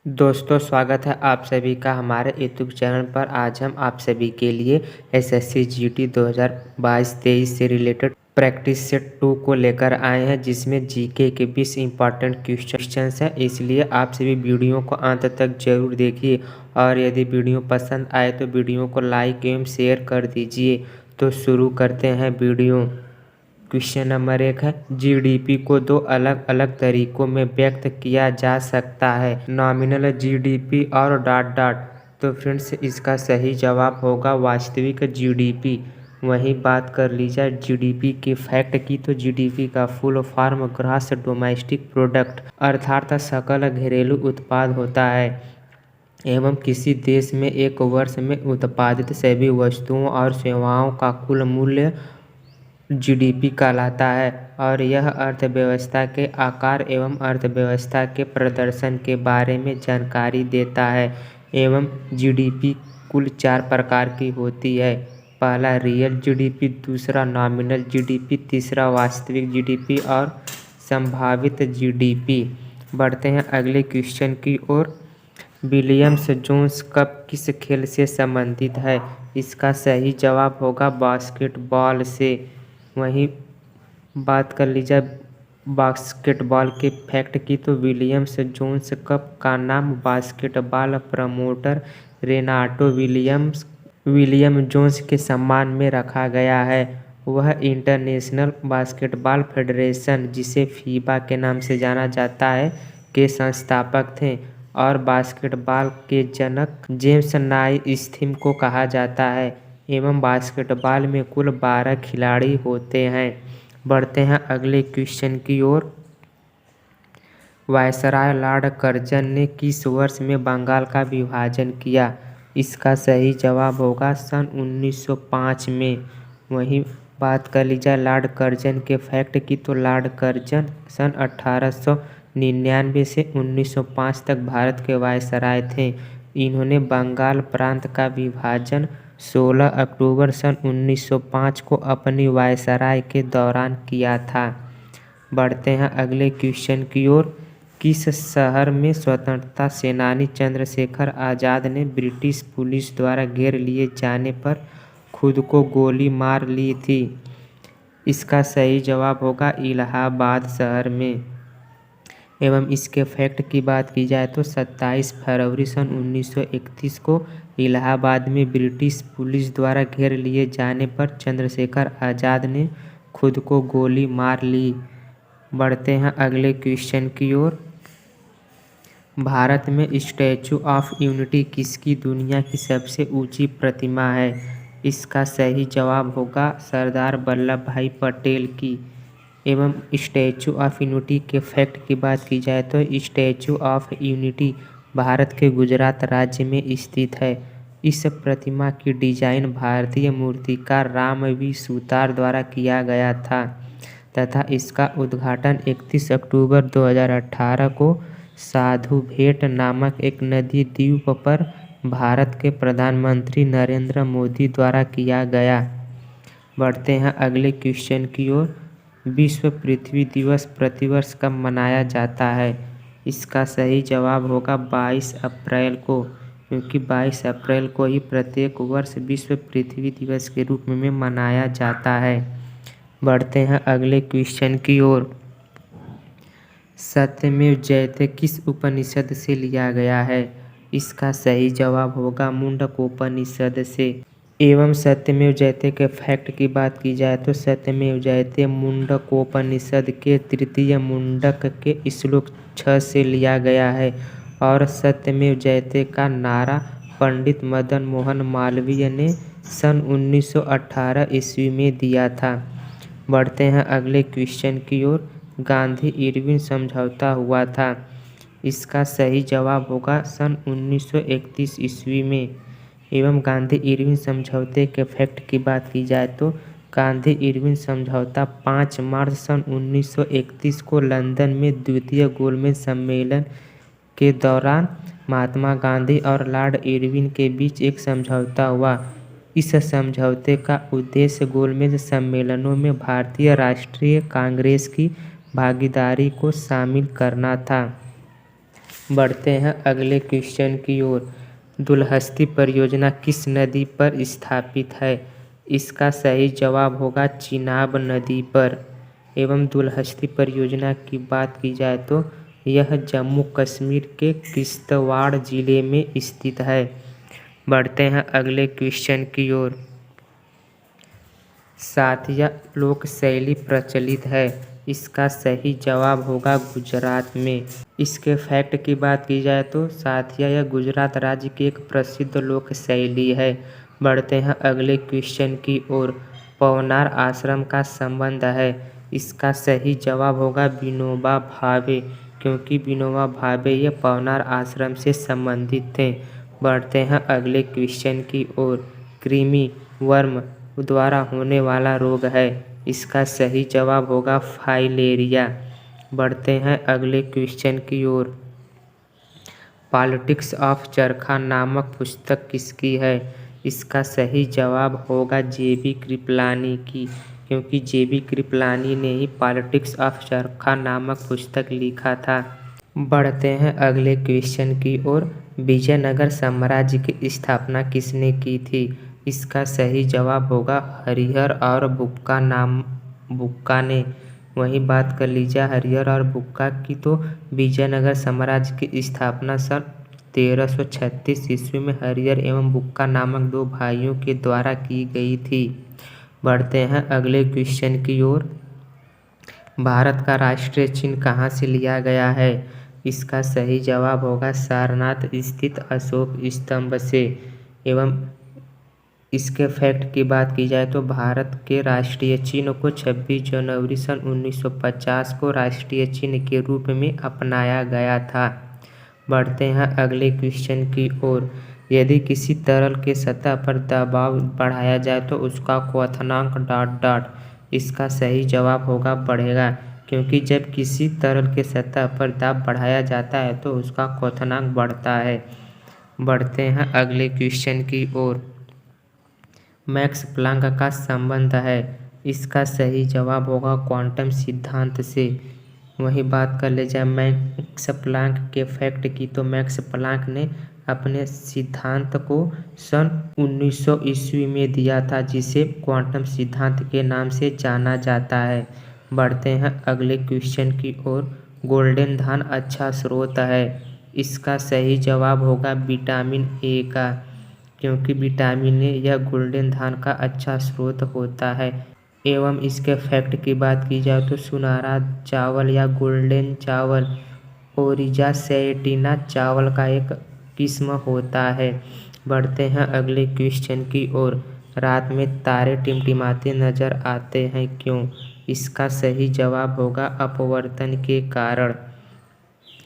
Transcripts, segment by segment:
दोस्तों, स्वागत है आप सभी का हमारे यूट्यूब चैनल पर। आज हम आप सभी के लिए एसएससी जीडी 2022-23 से रिलेटेड प्रैक्टिस सेट 2 को लेकर आए हैं, जिसमें जीके के 20 इंपॉर्टेंट क्वेश्चंस हैं। इसलिए आप सभी वीडियो को अंत तक जरूर देखिए और यदि वीडियो पसंद आए तो वीडियो को लाइक एवं शेयर कर दीजिए। तो शुरू करते हैं वीडियो। क्वेश्चन नंबर 1 है, जीडीपी को दो अलग अलग तरीकों में व्यक्त किया जा सकता है, नॉमिनल जीडीपी और डॉट डॉट। तो फ्रेंड्स, इसका सही जवाब होगा वास्तविक जीडीपी। वहीं बात कर ली जाए जीडीपी के फैक्ट की, तो जीडीपी का full form gross domestic product अर्थात सकल घरेलू उत्पाद होता है एवं किसी देश में एक वर्ष में उत्पादित सभी वस्तुओं और सेवाओं का कुल मूल्य जीडीपी कहलाता है। और यह अर्थव्यवस्था के आकार एवं अर्थव्यवस्था के प्रदर्शन के बारे में जानकारी देता है। एवं जीडीपी कुल 4 प्रकार की होती है। पहला रियल जीडीपी, दूसरा नॉमिनल जीडीपी, तीसरा वास्तविक जीडीपी और संभावित जीडीपी। बढ़ते हैं अगले क्वेश्चन की ओर। विलियम्स जोन्स कप किस खेल से संबंधित है? इसका सही जवाब होगा बास्केटबॉल से। वहीं बात कर ली जाए बास्केटबॉल के फैक्ट की, तो विलियम्स जोन्स कप का नाम basketball promoter Renato William Jones के सम्मान में रखा गया है। वह इंटरनेशनल बास्केटबॉल फेडरेशन, जिसे फीबा के नाम से जाना जाता है, के संस्थापक थे और बास्केटबॉल के जनक जेम्स नाइस्मिथ को कहा जाता है। एवं बास्केटबॉल में कुल 12 खिलाड़ी होते हैं। बढ़ते हैं अगले क्वेश्चन की ओर। वायसराय लॉर्ड कर्जन ने किस वर्ष में बंगाल का विभाजन किया? इसका सही जवाब होगा सन 1905 में। वहीं बात कर ली जाए लॉर्ड कर्जन के फैक्ट की, तो लॉर्ड कर्जन सन 1899 से 1905 तक भारत के वायसराय थे। इन्होंने बंगाल प्रांत का विभाजन 16 अक्टूबर सन 1905 को अपनी वायसराय के दौरान किया था। बढ़ते हैं अगले क्वेश्चन की ओर। किस शहर में स्वतंत्रता सेनानी चंद्रशेखर आज़ाद ने ब्रिटिश पुलिस द्वारा घेर लिए जाने पर खुद को गोली मार ली थी? इसका सही जवाब होगा इलाहाबाद शहर में। एवं इसके फैक्ट की बात की जाए तो 27 फरवरी सन 1931 को इलाहाबाद में ब्रिटिश पुलिस द्वारा घेर लिए जाने पर चंद्रशेखर आज़ाद ने खुद को गोली मार ली। बढ़ते हैं अगले क्वेश्चन की ओर। भारत में स्टैचू ऑफ यूनिटी किसकी दुनिया की सबसे ऊंची प्रतिमा है? इसका सही जवाब होगा सरदार वल्लभ भाई पटेल की। एवं स्टैचू ऑफ यूनिटी के फैक्ट की बात की जाए तो स्टैचू ऑफ यूनिटी भारत के गुजरात राज्य में स्थित है। इस प्रतिमा की डिजाइन भारतीय मूर्तिकार राम वी सुतार द्वारा किया गया था तथा इसका उद्घाटन 31 अक्टूबर 2018 को साधु भेट नामक एक नदी द्वीप पर भारत के प्रधानमंत्री नरेंद्र मोदी द्वारा किया गया। बढ़ते हैं अगले क्वेश्चन की ओर। विश्व पृथ्वी दिवस प्रतिवर्ष कब मनाया जाता है? इसका सही जवाब होगा 22 अप्रैल को, क्योंकि 22 अप्रैल को ही प्रत्येक वर्ष विश्व पृथ्वी दिवस के रूप में मनाया जाता है। बढ़ते हैं अगले क्वेश्चन की ओर। सत्यमेव जयते किस उपनिषद से लिया गया है? इसका सही जवाब होगा मुंडकोपनिषद से। एवं सत्यमेव जयते के फैक्ट की बात की जाए तो सत्यमेव जयते मुंडकोपनिषद के तृतीय मुंडक के श्लोक 6 से लिया गया है और सत्यमेव जयते का नारा पंडित मदन मोहन मालवीय ने सन 1918 ईस्वी में दिया था। बढ़ते हैं अगले क्वेश्चन की ओर। गांधी इरविन समझौता हुआ था। इसका सही जवाब होगा सन 1931 ईस्वी में। एवं गांधी इरविन समझौते के फैक्ट की बात की जाए तो गांधी इरविन समझौता 5 मार्च सन 1931 को लंदन में द्वितीय गोलमेज सम्मेलन के दौरान महात्मा गांधी और लॉर्ड इरविन के बीच एक समझौता हुआ। इस समझौते का उद्देश्य गोलमेज सम्मेलनों में भारतीय राष्ट्रीय कांग्रेस की भागीदारी को शामिल करना था। बढ़ते हैं अगले क्वेश्चन की ओर। दुलहस्ती परियोजना किस नदी पर स्थित है? इसका सही जवाब होगा चिनाब नदी पर। एवं दुलहस्ती परियोजना की बात की जाए तो यह जम्मू कश्मीर के किश्तवाड़ जिले में स्थित है। बढ़ते हैं अगले क्वेश्चन की ओर। साथिया लोक शैली प्रचलित है, इसका सही जवाब होगा गुजरात में। इसके फैक्ट की बात की जाए तो साथिया यह गुजरात राज्य की एक प्रसिद्ध लोक शैली है। बढ़ते हैं अगले क्वेश्चन की ओर। पवनार आश्रम का संबंध है, इसका सही जवाब होगा विनोबा भावे, क्योंकि विनोबा भावे ये पवनार आश्रम से संबंधित थे। बढ़ते हैं अगले क्वेश्चन की ओर। कृमि वर्म द्वारा होने वाला रोग है, इसका सही जवाब होगा फाइलेरिया। बढ़ते हैं अगले क्वेश्चन की ओर। पॉलिटिक्स ऑफ चरखा नामक पुस्तक किसकी है? इसका सही जवाब होगा जेबी कृपलानी की, क्योंकि जेबी कृपलानी ने ही पॉलिटिक्स ऑफ चरखा नामक पुस्तक लिखा था। बढ़ते हैं अगले क्वेश्चन की ओर। विजयनगर साम्राज्य की स्थापना किसने की थी? इसका सही जवाब होगा हरिहर और बुक्का ने। वही बात कर लीजिए हरिहर और बुक्का की, तो विजयनगर साम्राज्य की स्थापना सन 1336 ईस्वी में हरिहर एवं बुक्का नामक दो भाइयों के द्वारा की गई थी। बढ़ते हैं अगले क्वेश्चन की ओर। भारत का राष्ट्रीय चिन्ह कहाँ से लिया गया है? इसका सही जवाब होगा सारनाथ स्थित अशोक स्तंभ से। एवं इसके फैक्ट की बात की जाए तो भारत के राष्ट्रीय चिन्ह को 26 जनवरी सन 1950 को राष्ट्रीय चिन्ह के रूप में अपनाया गया था। बढ़ते हैं अगले क्वेश्चन की ओर। यदि किसी तरल के सतह पर दबाव बढ़ाया जाए तो उसका क्वथनांक ... इसका सही जवाब होगा बढ़ेगा, क्योंकि जब किसी तरल के सतह पर दाब बढ़ाया जाता है तो उसका क्वथनांक बढ़ता है। बढ़ते हैं अगले क्वेश्चन की ओर। मैक्स प्लांक का संबंध है, इसका सही जवाब होगा क्वांटम सिद्धांत से। वही बात कर ले जाए मैक्स प्लांक के फैक्ट की, तो मैक्स प्लांक ने अपने सिद्धांत को सन 1900 ईस्वी में दिया था, जिसे क्वांटम सिद्धांत के नाम से जाना जाता है। बढ़ते हैं अगले क्वेश्चन की ओर। गोल्डन धान अच्छा स्रोत है, इसका सही जवाब होगा विटामिन ए का, क्योंकि विटामिन ए यह गोल्डन धान का अच्छा स्रोत होता है। एवं इसके फैक्ट की बात की जाए तो सुनहरा चावल या गोल्डन चावल ओरिजा सैटिना चावल का एक किस्म होता है। बढ़ते हैं अगले क्वेश्चन की ओर। रात में तारे टिमटिमाते नजर आते हैं क्यों? इसका सही जवाब होगा अपवर्तन के कारण।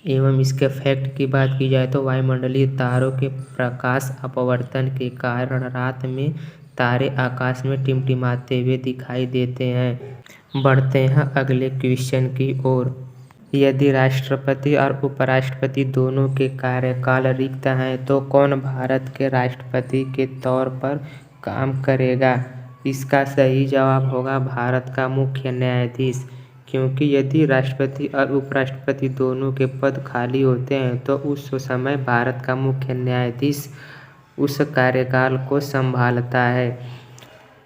एवं इसके फैक्ट की बात की जाए तो वायुमंडलीय तारों के प्रकाश अपवर्तन के कारण रात में तारे आकाश में टिमटिमाते हुए दिखाई देते हैं। बढ़ते हैं अगले क्वेश्चन की ओर। यदि राष्ट्रपति और उपराष्ट्रपति दोनों के कार्यकाल रिक्त हैं तो कौन भारत के राष्ट्रपति के तौर पर काम करेगा? इसका सही जवाब होगा भारत का मुख्य न्यायाधीश, क्योंकि यदि राष्ट्रपति और उपराष्ट्रपति दोनों के पद खाली होते हैं तो उस समय भारत का मुख्य न्यायाधीश उस कार्यकाल को संभालता है।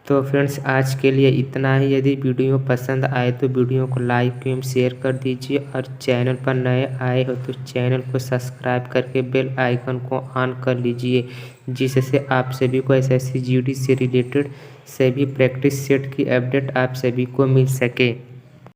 तो फ्रेंड्स आज के लिए इतना ही। यदि वीडियो पसंद आए तो वीडियो को लाइक एवं शेयर कर दीजिए, और चैनल पर नए आए हो तो चैनल को सब्सक्राइब करके बेल आइकन को ऑन कर लीजिए, जिससे आप सभी को एसएससी जीडी से रिलेटेड सभी प्रैक्टिस सेट की अपडेट आप सभी को मिल सके।